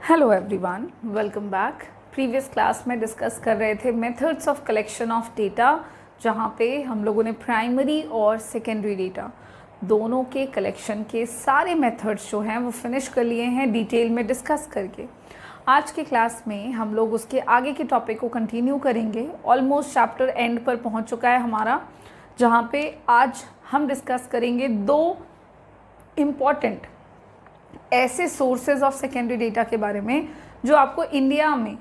Hello everyone, welcome back. Previous class में discuss कर रहे थे methods of collection of data, जहाँ पे हम लोगों ने प्राइमरी और सेकेंडरी डेटा दोनों के कलेक्शन के सारे मेथड्स जो हैं वो फिनिश कर लिए हैं डिटेल में डिस्कस करके। आज के क्लास में हम लोग उसके आगे के टॉपिक को कंटिन्यू करेंगे। ऑलमोस्ट चैप्टर एंड पर पहुँच चुका है हमारा, जहाँ पे आज हम डिस्कस करेंगे दो इम्पॉर्टेंट ऐसे सोर्सेज ऑफ सेकेंडरी डेटा के बारे में जो आपको इंडिया में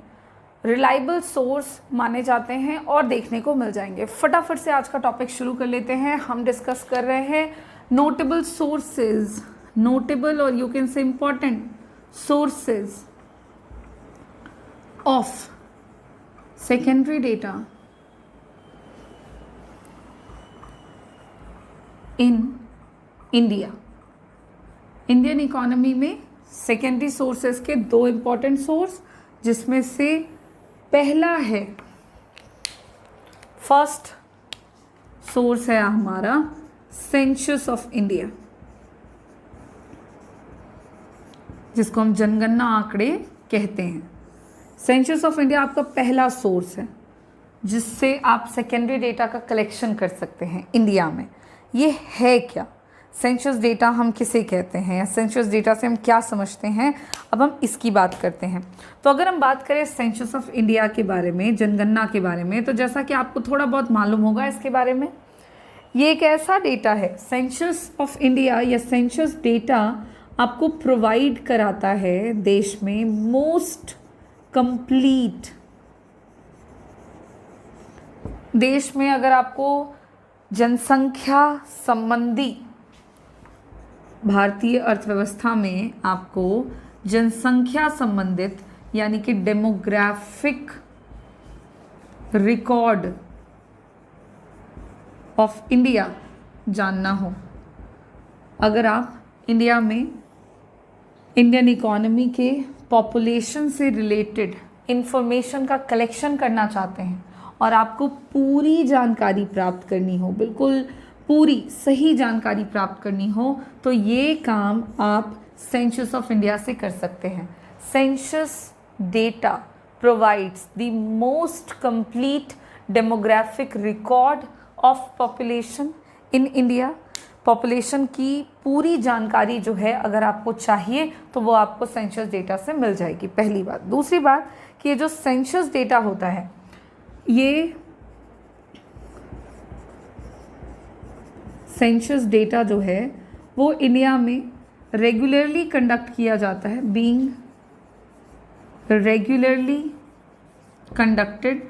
रिलायबल सोर्स माने जाते हैं और देखने को मिल जाएंगे। फटाफट से आज का टॉपिक शुरू कर लेते हैं। हम डिस्कस कर रहे हैं नोटेबल सोर्सेज, नोटेबल और you can say important sources of secondary data in India. Indian economy में सेकेंडरी सोर्सेज के दो इम्पॉर्टेंट सोर्स, जिसमें से पहला है, फर्स्ट सोर्स है हमारा सेंसस ऑफ इंडिया, जिसको हम जनगणना आंकड़े कहते हैं। सेंसस ऑफ इंडिया आपका पहला सोर्स है जिससे आप सेकेंडरी डेटा का कलेक्शन कर सकते हैं इंडिया में। ये है क्या सेंसस डेटा, हम किसे कहते हैं, सेंसस डेटा से हम क्या समझते हैं, अब हम इसकी बात करते हैं। तो अगर हम बात करें सेंसस ऑफ इंडिया के बारे में, जनगणना के बारे में, तो जैसा कि आपको थोड़ा बहुत मालूम होगा इसके बारे में, ये एक ऐसा डेटा है, सेंसस ऑफ इंडिया या सेंसस डेटा आपको प्रोवाइड कराता है देश में मोस्ट कंप्लीट। देश में अगर आपको जनसंख्या संबंधी, भारतीय अर्थव्यवस्था में आपको जनसंख्या संबंधित यानी कि डेमोग्राफिक रिकॉर्ड ऑफ इंडिया जानना हो, अगर आप इंडिया में इंडियन इकोनॉमी के पॉपुलेशन से रिलेटेड इंफॉर्मेशन का कलेक्शन करना चाहते हैं और आपको पूरी जानकारी प्राप्त करनी हो, बिल्कुल पूरी सही जानकारी प्राप्त करनी हो, तो ये काम आप सेंसस ऑफ इंडिया से कर सकते हैं। Census data provides the most complete demographic record of population in India. Population की पूरी जानकारी जो है अगर आपको चाहिए तो वो आपको सेंसस डेटा से मिल जाएगी, पहली बात। दूसरी बात कि ये जो सेंसस डेटा होता है, ये सेंसस डेटा जो है वो इंडिया में रेगुलरली कंडक्ट किया जाता है, बीइंग रेगुलरली कंडक्टेड।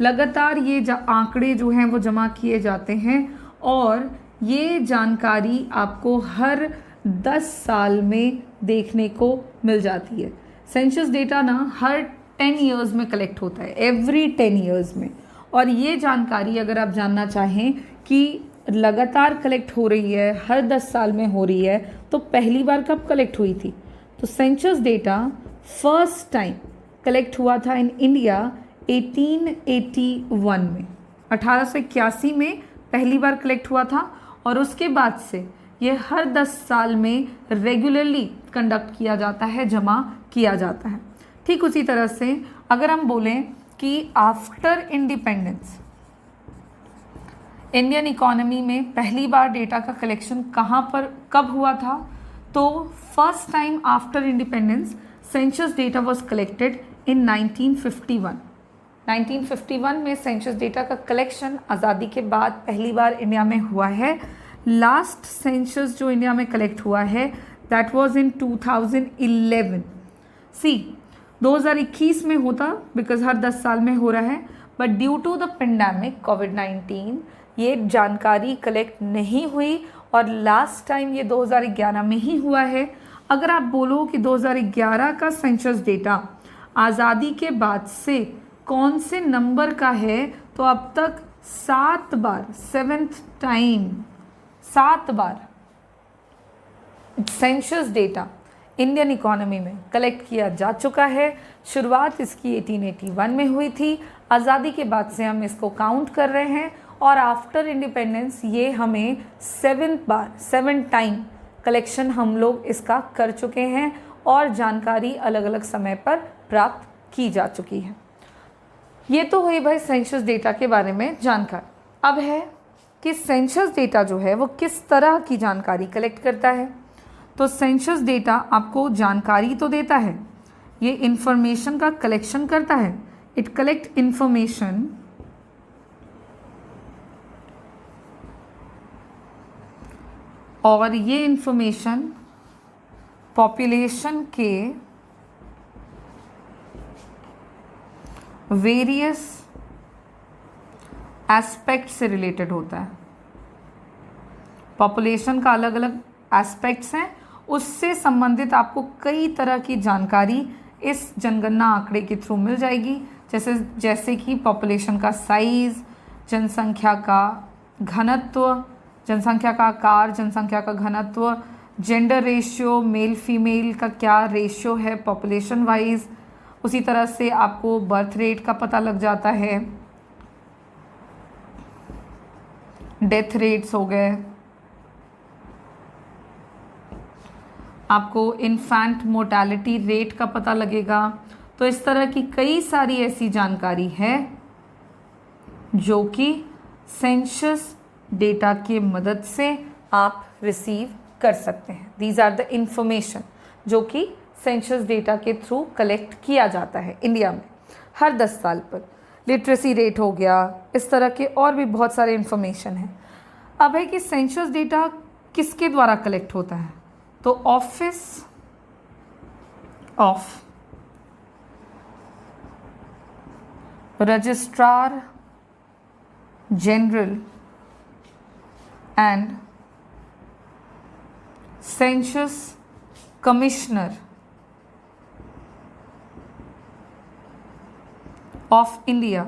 लगातार ये आंकड़े जो हैं वो जमा किए जाते हैं और ये जानकारी आपको हर 10 साल में देखने को मिल जाती है। सेंसस डेटा ना हर 10 ईयर्स में कलेक्ट होता है, एवरी 10 ईयर्स में। और ये जानकारी अगर आप जानना चाहें कि लगातार कलेक्ट हो रही है, हर 10 साल में हो रही है, तो पहली बार कब कलेक्ट हुई थी? तो census data first time collect हुआ था इन इंडिया 1881 में, 1881 में पहली बार कलेक्ट हुआ था और उसके बाद से ये हर 10 साल में रेगुलरली कंडक्ट किया जाता है, जमा किया जाता है। ठीक उसी तरह से अगर हम बोलें कि आफ्टर इंडिपेंडेंस इंडियन इकोनॉमी में पहली बार डेटा का कलेक्शन कहाँ पर कब हुआ था, तो first time after independence census data was collected in 1951। 1951 में सेंसस डेटा का कलेक्शन आज़ादी के बाद पहली बार इंडिया में हुआ है। लास्ट सेंसस जो इंडिया में कलेक्ट हुआ है दैट वाज इन 2011। 2021 में होता, बिकॉज हर 10 साल में हो रहा है, but due to the pandemic कोविड-19 ये जानकारी कलेक्ट नहीं हुई और लास्ट टाइम ये 2011 में ही हुआ है। अगर आप बोलो कि 2011 का सेंसस डेटा आज़ादी के बाद से कौन से नंबर का है, तो अब तक 7 बार, 7th टाइम 7 बार सेंसस डेटा इंडियन इकोनॉमी में कलेक्ट किया जा चुका है। शुरुआत इसकी 1881 में हुई थी, आज़ादी के बाद से हम इसको काउंट कर रहे हैं और आफ्टर इंडिपेंडेंस ये हमें 7 टाइम कलेक्शन हम लोग इसका कर चुके हैं और जानकारी अलग अलग समय पर प्राप्त की जा चुकी है। ये तो हुई भाई सेंसस डेटा के बारे में जानकारी। अब है कि सेंसस डेटा जो है वो किस तरह की जानकारी कलेक्ट करता है। तो सेंसस डेटा आपको जानकारी तो देता है, ये इंफॉर्मेशन का कलेक्शन करता है। इट कलेक्ट इंफॉर्मेशन और ये इंफॉर्मेशन पॉपुलेशन के वेरियस एस्पेक्ट से रिलेटेड होता है। पॉपुलेशन का अलग अलग एस्पेक्ट्स हैं, उससे संबंधित आपको कई तरह की जानकारी इस जनगणना आंकड़े के थ्रू मिल जाएगी। जैसे कि पॉपुलेशन का साइज, जनसंख्या का घनत्व, जनसंख्या का आकार, जनसंख्या का घनत्व, जेंडर रेशियो, मेल फीमेल का क्या रेशियो है पॉपुलेशन वाइज। उसी तरह से आपको बर्थ रेट का पता लग जाता है, डेथ रेट्स हो गए, आपको इन्फेंट मोर्टेलिटी रेट का पता लगेगा। तो इस तरह की कई सारी ऐसी जानकारी है जो कि सेंसस डेटा की मदद से आप रिसीव कर सकते हैं। दीज आर द इंफॉर्मेशन जो कि सेंसस डेटा के थ्रू कलेक्ट किया जाता है इंडिया में हर 10 साल पर। लिटरेसी रेट हो गया, इस तरह के और भी बहुत सारे इंफॉर्मेशन हैं। अब है कि सेंसस डेटा किसके द्वारा कलेक्ट होता है। तो office of registrar general and census commissioner of India,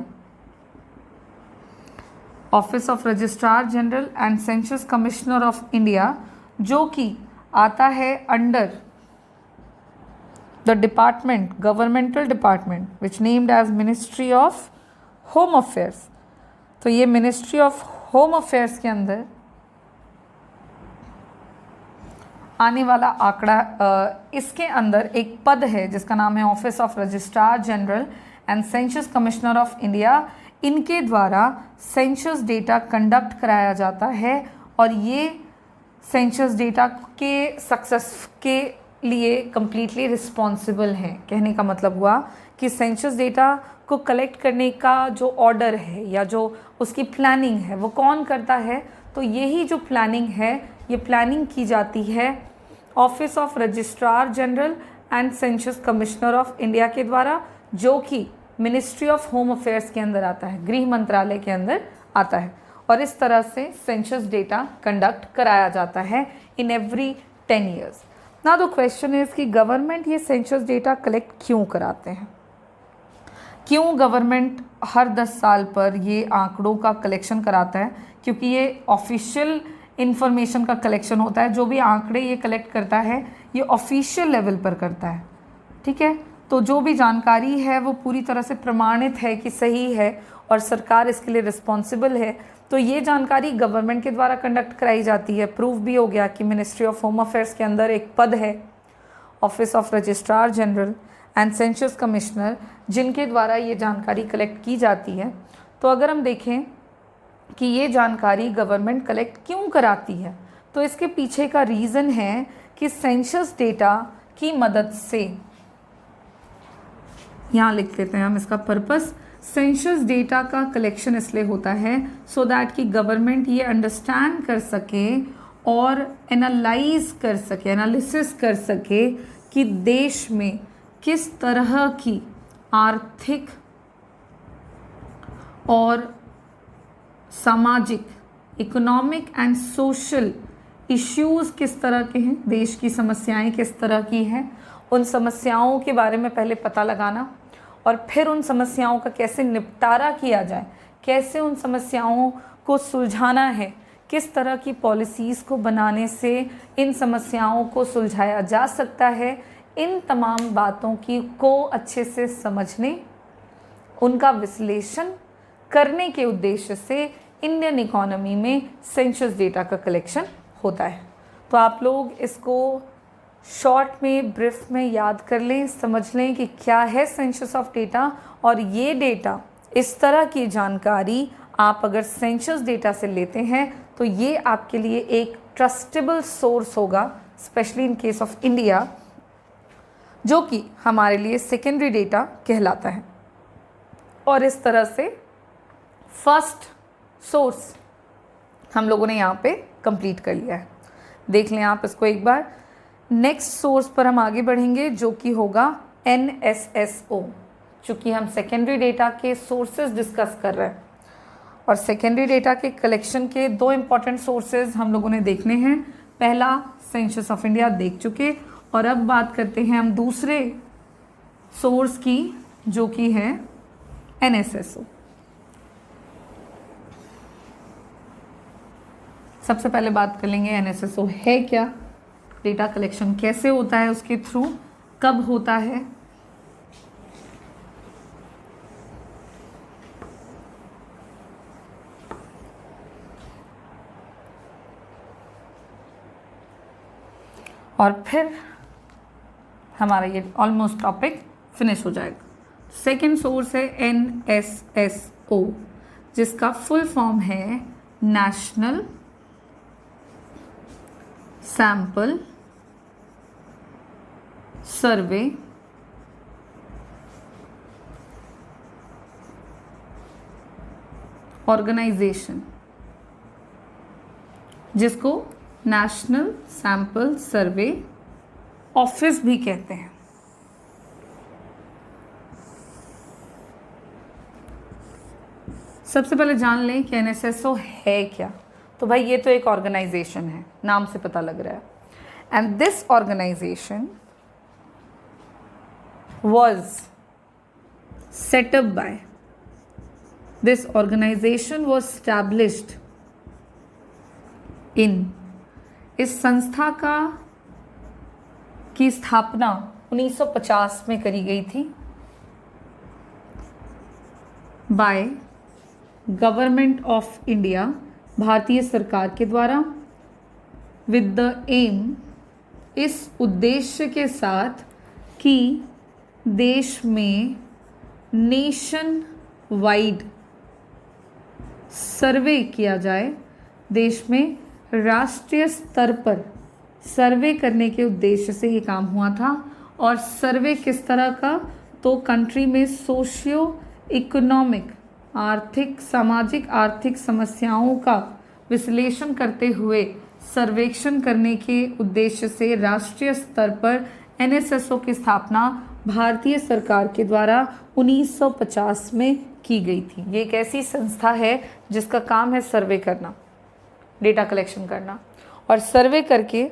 office of registrar general and census commissioner of India, जो कि आता है under the department, governmental department which named as ministry of home affairs. तो ये ministry of home affairs के अंदर आने वाला आंकड़ा, इसके अंदर एक पद है जिसका नाम है office of registrar general and census commissioner of India. इनके द्वारा सेंसस डेटा कंडक्ट कराया जाता है और ये सेंसस डेटा के सक्सेस के लिए कम्प्लीटली रिस्पॉन्सिबल हैं। कहने का मतलब हुआ कि सेंसस डेटा को कलेक्ट करने का जो ऑर्डर है या जो उसकी प्लानिंग है वो कौन करता है। तो यही जो प्लानिंग है, ये प्लानिंग की जाती है office of registrar general and census commissioner of India के द्वारा, जो कि मिनिस्ट्री ऑफ होम अफेयर्स के अंदर आता है, गृह मंत्रालय के अंदर आता है। और इस तरह से सेंसस डेटा कंडक्ट कराया जाता है in every 10 years. Now the question is कि गवर्नमेंट ये सेंसस डेटा कलेक्ट क्यों कराते हैं, क्यों गवर्नमेंट हर 10 साल पर ये आंकड़ों का कलेक्शन कराता है। क्योंकि ये ऑफिशियल इंफॉर्मेशन का कलेक्शन होता है। जो भी आंकड़े ये कलेक्ट करता है ये ऑफिशियल लेवल पर करता है, ठीक है। तो जो भी जानकारी है वो पूरी तरह से प्रमाणित है कि सही है और सरकार इसके लिए रिस्पॉन्सिबल है। तो ये जानकारी गवर्नमेंट के द्वारा कंडक्ट कराई जाती है। प्रूफ भी हो गया कि मिनिस्ट्री ऑफ होम अफेयर्स के अंदर एक पद है office of registrar general and census commissioner, जिनके द्वारा ये जानकारी कलेक्ट की जाती है। तो अगर हम देखें कि ये जानकारी गवर्नमेंट कलेक्ट क्यों कराती है, तो इसके पीछे का रीज़न है कि सेंसस डेटा की मदद से, यहाँ लिख लेते हैं हम इसका पर्पस, सेंसस डेटा का कलेक्शन इसलिए होता है सो दैट कि गवर्नमेंट ये अंडरस्टैंड कर सके और एनालाइज कर सके, एनालिसिस कर सके कि देश में किस तरह की आर्थिक और सामाजिक, इकोनॉमिक एंड सोशल इश्यूज़ किस तरह के हैं, देश की समस्याएं किस तरह की हैं। उन समस्याओं के बारे में पहले पता लगाना और फिर उन समस्याओं का कैसे निपटारा किया जाए, कैसे उन समस्याओं को सुलझाना है, किस तरह की पॉलिसीज़ को बनाने से इन समस्याओं को सुलझाया जा सकता है। इन तमाम बातों को अच्छे से समझने, उनका विश्लेषण करने के उद्देश्य से इंडियन इकोनॉमी में सेंसस डेटा का कलेक्शन होता है। तो आप लोग इसको शॉर्ट में, ब्रीफ में याद कर लें, समझ लें कि क्या है सेंसस ऑफ डेटा। और ये डेटा, इस तरह की जानकारी आप अगर सेंसस डेटा से लेते हैं तो ये आपके लिए एक ट्रस्टेबल सोर्स होगा, specially in case of India, जो कि हमारे लिए सेकेंडरी डेटा कहलाता है। और इस तरह से फर्स्ट सोर्स हम लोगों ने यहाँ पे कंप्लीट कर लिया है। देख लें आप इसको एक बार। नेक्स्ट सोर्स पर हम आगे बढ़ेंगे जो कि होगा NSSO, चूँकि हम सेकेंडरी डेटा के सोर्सेज डिस्कस कर रहे हैं। और सेकेंडरी डेटा के कलेक्शन के दो इम्पॉर्टेंट सोर्सेज हम लोगों ने देखने हैं। पहला सेंसस ऑफ इंडिया देख चुके, और अब बात करते हैं हम दूसरे सोर्स की जो कि है NSSO। सबसे पहले बात कर लेंगे NSSO है क्या, डेटा कलेक्शन कैसे होता है उसके थ्रू, कब होता है। और फिर हमारा ये ऑलमोस्ट टॉपिक फिनिश हो जाएगा। सेकेंड सोर्स है NSSO, जिसका फुल फॉर्म है नेशनल सैंपल सर्वे ऑर्गेनाइजेशन, जिसको नेशनल सैंपल सर्वे ऑफिस भी कहते हैं। सबसे पहले जान लें कि NSSO है क्या। तो भाई ये तो एक ऑर्गेनाइजेशन है, नाम से पता लग रहा है। And this organisation was set up by, this organization was established in, इस संस्था की स्थापना 1950 में करी गई थी बाय गवर्नमेंट ऑफ इंडिया, भारतीय सरकार के द्वारा, विद द एम, इस उद्देश्य के साथ कि देश में नेशन वाइड सर्वे किया जाए, देश में राष्ट्रीय स्तर पर सर्वे करने के उद्देश्य से ये काम हुआ था। और सर्वे किस तरह का, तो कंट्री में सोशियो इकोनॉमिक, आर्थिक, सामाजिक आर्थिक समस्याओं का विश्लेषण करते हुए सर्वेक्षण करने के उद्देश्य से राष्ट्रीय स्तर पर NSSO की स्थापना भारतीय सरकार के द्वारा 1950 में की गई थी। ये एक ऐसी संस्था है जिसका काम है सर्वे करना, डेटा कलेक्शन करना, और सर्वे करके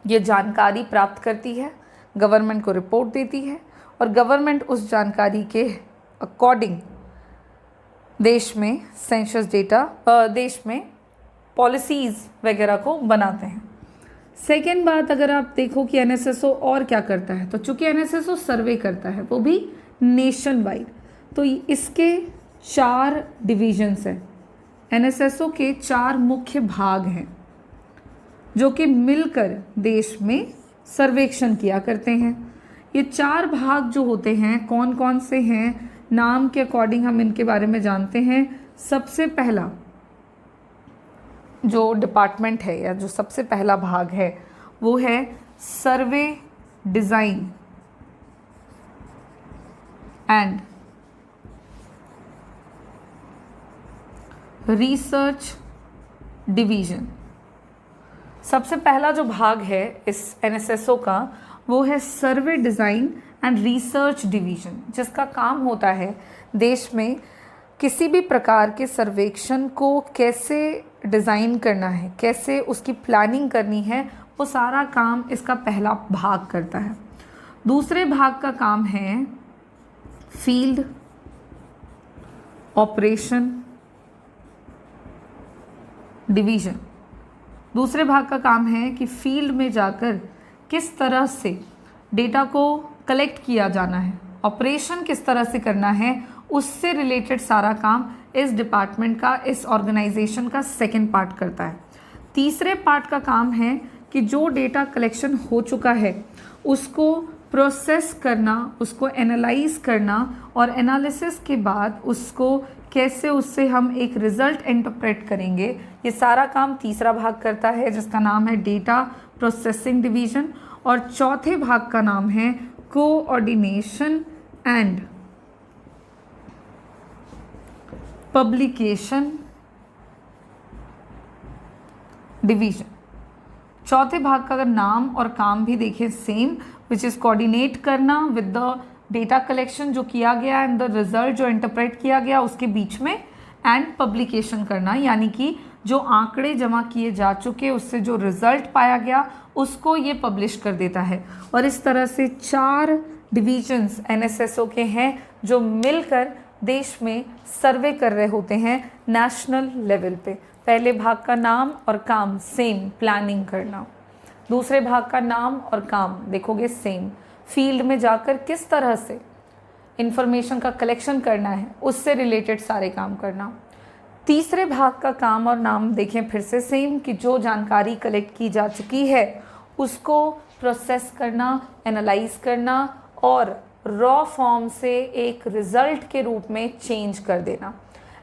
ये जानकारी प्राप्त करती है, गवर्नमेंट को रिपोर्ट देती है, और गवर्नमेंट उस जानकारी के अकॉर्डिंग देश में सेंसस डेटा, देश में पॉलिसीज़ वगैरह को बनाते हैं। सेकेंड बात, अगर आप देखो कि NSSO और क्या करता है, तो चूंकि NSSO सर्वे करता है, वो भी नेशन वाइड, तो इसके 4 डिविजन्स हैं। NSSO के 4 मुख्य भाग हैं जो कि मिलकर देश में सर्वेक्षण किया करते हैं। ये 4 भाग जो होते हैं कौन कौन से हैं, नाम के अकॉर्डिंग हम इनके बारे में जानते हैं। सबसे पहला जो डिपार्टमेंट है या जो सबसे पहला भाग है वो है सर्वे डिज़ाइन एंड रिसर्च डिवीज़न। सबसे पहला जो भाग है इस NSSO का वो है सर्वे डिज़ाइन एंड रिसर्च डिवीज़न, जिसका काम होता है देश में किसी भी प्रकार के सर्वेक्षण को कैसे डिज़ाइन करना है, कैसे उसकी प्लानिंग करनी है, वो सारा काम इसका पहला भाग करता है। दूसरे भाग का काम है फील्ड ऑपरेशन डिवीज़न। दूसरे भाग का काम है कि फील्ड में जाकर किस तरह से डेटा को कलेक्ट किया जाना है, ऑपरेशन किस तरह से करना है, उससे रिलेटेड सारा काम इस डिपार्टमेंट का, इस ऑर्गेनाइजेशन का सेकंड पार्ट करता है। तीसरे पार्ट का काम है कि जो डेटा कलेक्शन हो चुका है उसको प्रोसेस करना, उसको एनालाइज करना और एनालिसिस के बाद उसको कैसे उससे हम एक रिजल्ट इंटरप्रेट करेंगे, ये सारा काम तीसरा भाग करता है जिसका नाम है डेटा प्रोसेसिंग डिवीजन। और चौथे भाग का नाम है कोऑर्डिनेशन एंड पब्लिकेशन डिवीजन। चौथे भाग का अगर नाम और काम भी देखें सेम, विच इज़ कोऑर्डिनेट करना विद द डेटा कलेक्शन जो किया गया एंड द रिजल्ट जो इंटरप्रेट किया गया उसके बीच में, एंड पब्लिकेशन करना यानी कि जो आंकड़े जमा किए जा चुके उससे जो रिजल्ट पाया गया उसको ये पब्लिश कर देता है। और इस तरह से 4 डिविजन्स एनएसएसओ के हैं जो मिलकर देश में सर्वे कर रहे होते हैं नेशनल लेवल पे। पहले भाग का नाम और काम सेम, प्लानिंग करना। दूसरे भाग का नाम और काम देखोगे सेम, फील्ड में जाकर किस तरह से इंफॉर्मेशन का कलेक्शन करना है उससे रिलेटेड सारे काम करना। तीसरे भाग का काम और नाम देखें फिर से सेम, कि जो जानकारी कलेक्ट की जा चुकी है उसको प्रोसेस करना, एनालाइज करना और रॉ फॉर्म से एक रिजल्ट के रूप में चेंज कर देना।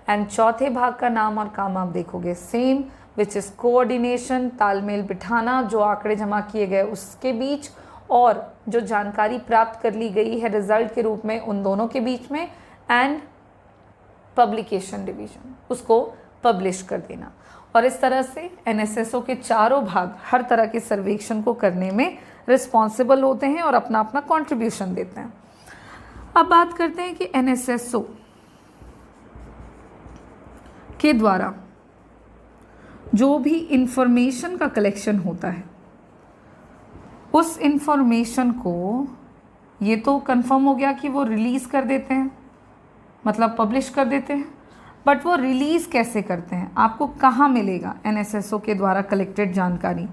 एंड चौथे भाग का नाम और काम आप देखोगे सेम, विच इज़ कोऑर्डिनेशन, तालमेल बिठाना जो आंकड़े जमा किए गए उसके बीच और जो जानकारी प्राप्त कर ली गई है रिजल्ट के रूप में उन दोनों के बीच में, एंड पब्लिकेशन डिवीजन, उसको पब्लिश कर देना। और इस तरह से एनएसएसओ के चारों भाग हर तरह के सर्वेक्षण को करने में रिस्पॉन्सिबल होते हैं और अपना अपना कंट्रीब्यूशन देते हैं। अब बात करते हैं कि एनएसएसओ के द्वारा जो भी इंफॉर्मेशन का कलेक्शन होता है उस इंफॉर्मेशन को, ये तो कंफर्म हो गया कि वो रिलीज़ कर देते हैं, मतलब पब्लिश कर देते हैं, बट वो रिलीज़ कैसे करते हैं, आपको कहाँ मिलेगा एनएसएसओ के द्वारा कलेक्टेड जानकारी।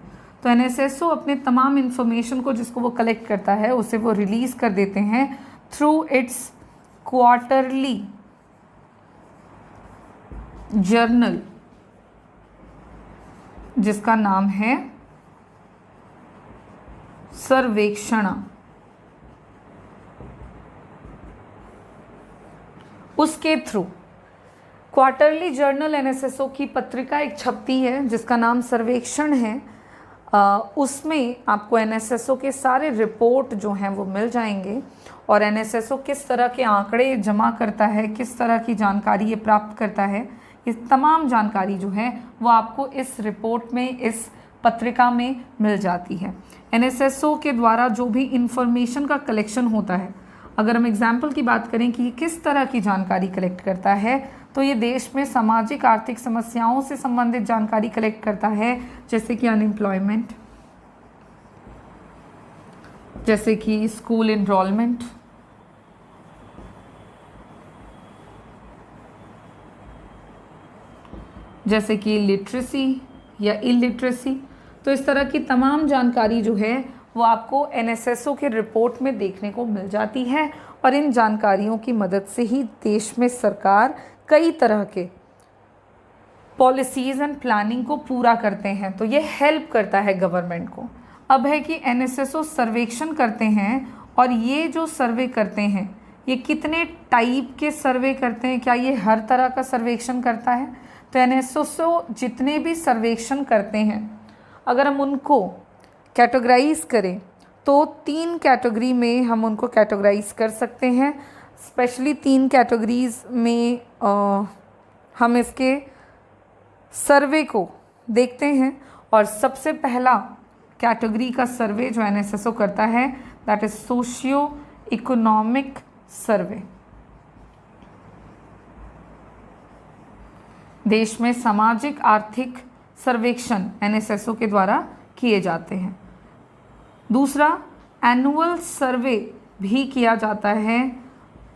तो एनएसएसओ अपने तमाम इंफॉर्मेशन को जिसको वो कलेक्ट करता है उसे वो रिलीज़ कर देते हैं थ्रू इट्स क्वार्टरली जर्नल जिसका नाम है सर्वेक्षणा। उसके थ्रू क्वार्टरली जर्नल एनएसएसओ की पत्रिका एक छपती है जिसका नाम सर्वेक्षण है। उसमें आपको एनएसएसओ के सारे रिपोर्ट जो हैं वो मिल जाएंगे और एनएसएसओ किस तरह के आंकड़े जमा करता है, किस तरह की जानकारी ये प्राप्त करता है, इस तमाम जानकारी जो है वो आपको इस रिपोर्ट में, इस पत्रिका में मिल जाती है। एनएसएसओ के द्वारा जो भी इंफॉर्मेशन का कलेक्शन होता है, अगर हम एग्जाम्पल की बात करें कि ये किस तरह की जानकारी कलेक्ट करता है, तो ये देश में सामाजिक आर्थिक समस्याओं से संबंधित जानकारी कलेक्ट करता है, जैसे कि अनएम्प्लॉयमेंट, जैसे कि स्कूल एनरोलमेंट, जैसे कि लिटरेसी या इलिटरेसी। तो इस तरह की तमाम जानकारी जो है वो आपको एनएसएसओ के रिपोर्ट में देखने को मिल जाती है और इन जानकारियों की मदद से ही देश में सरकार कई तरह के पॉलिसीज़ एंड प्लानिंग को पूरा करते हैं। तो ये हेल्प करता है गवर्नमेंट को। अब है कि एनएसएसओ सर्वेक्षण करते हैं और ये जो सर्वे करते हैं ये कितने टाइप के सर्वे करते हैं, क्या ये हर तरह का सर्वेक्षण करता है? तो एनएसएसओ जितने भी सर्वेक्षण करते हैं अगर हम उनको कैटेगराइज करें तो 3 कैटेगरी में हम उनको कैटेगराइज कर सकते हैं। स्पेशली 3 कैटेगरीज में हम इसके सर्वे को देखते हैं और सबसे पहला कैटेगरी का सर्वे जो एनएसएसओ करता है that is socio economic survey. देश में सामाजिक आर्थिक सर्वेक्षण एनएसएसओ के द्वारा किए जाते हैं। दूसरा, एनुअल सर्वे भी किया जाता है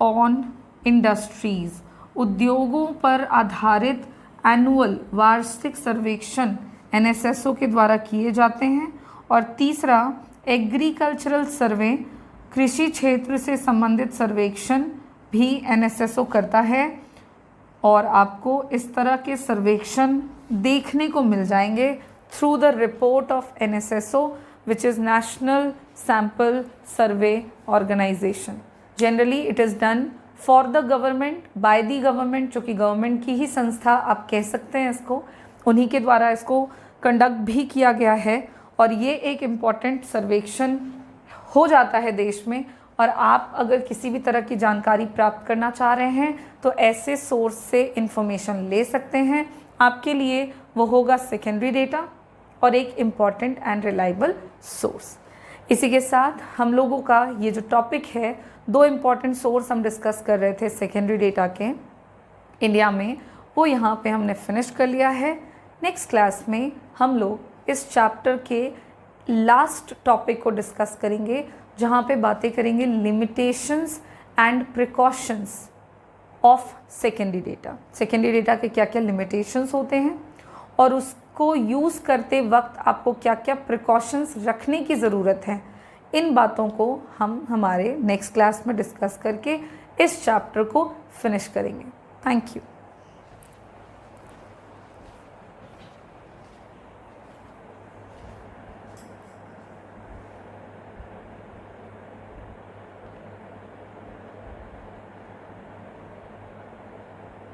ऑन इंडस्ट्रीज़, उद्योगों पर आधारित एनुअल वार्षिक सर्वेक्षण एनएसएसओ के द्वारा किए जाते हैं। और तीसरा, एग्रीकल्चरल सर्वे, कृषि क्षेत्र से संबंधित सर्वेक्षण भी एनएसएसओ करता है और आपको इस तरह के सर्वेक्षण देखने को मिल जाएंगे through the report of NSSO, which is National Sample Survey Organization. Generally it is done for the government, by the government, जो कि गवर्नमेंट की ही संस्था आप कह सकते हैं इसको, उन्हीं के द्वारा इसको कंडक्ट भी किया गया है। और ये एक इम्पॉर्टेंट सर्वेक्षण हो जाता है देश में। और आप अगर किसी भी तरह की जानकारी प्राप्त करना चाह रहे हैं तो ऐसे सोर्स से इंफॉर्मेशन ले सकते हैं। आपके लिए वो होगा सेकेंडरी डेटा और एक इम्पॉर्टेंट एंड रिलायबल सोर्स। इसी के साथ हम लोगों का ये जो टॉपिक है, 2 इम्पॉर्टेंट सोर्स हम डिस्कस कर रहे थे सेकेंडरी डेटा के इंडिया में, वो यहाँ पे हमने फिनिश कर लिया है। नेक्स्ट क्लास में हम लोग इस चैप्टर के लास्ट टॉपिक को डिस्कस करेंगे, जहाँ पे बातें करेंगे limitations and precautions of secondary data. Secondary data के क्या क्या लिमिटेशंस होते हैं और उसको यूज़ करते वक्त आपको क्या क्या प्रिकॉशंस रखने की ज़रूरत है, इन बातों को हम हमारे नेक्स्ट क्लास में डिस्कस करके इस चैप्टर को फिनिश करेंगे। Thank you.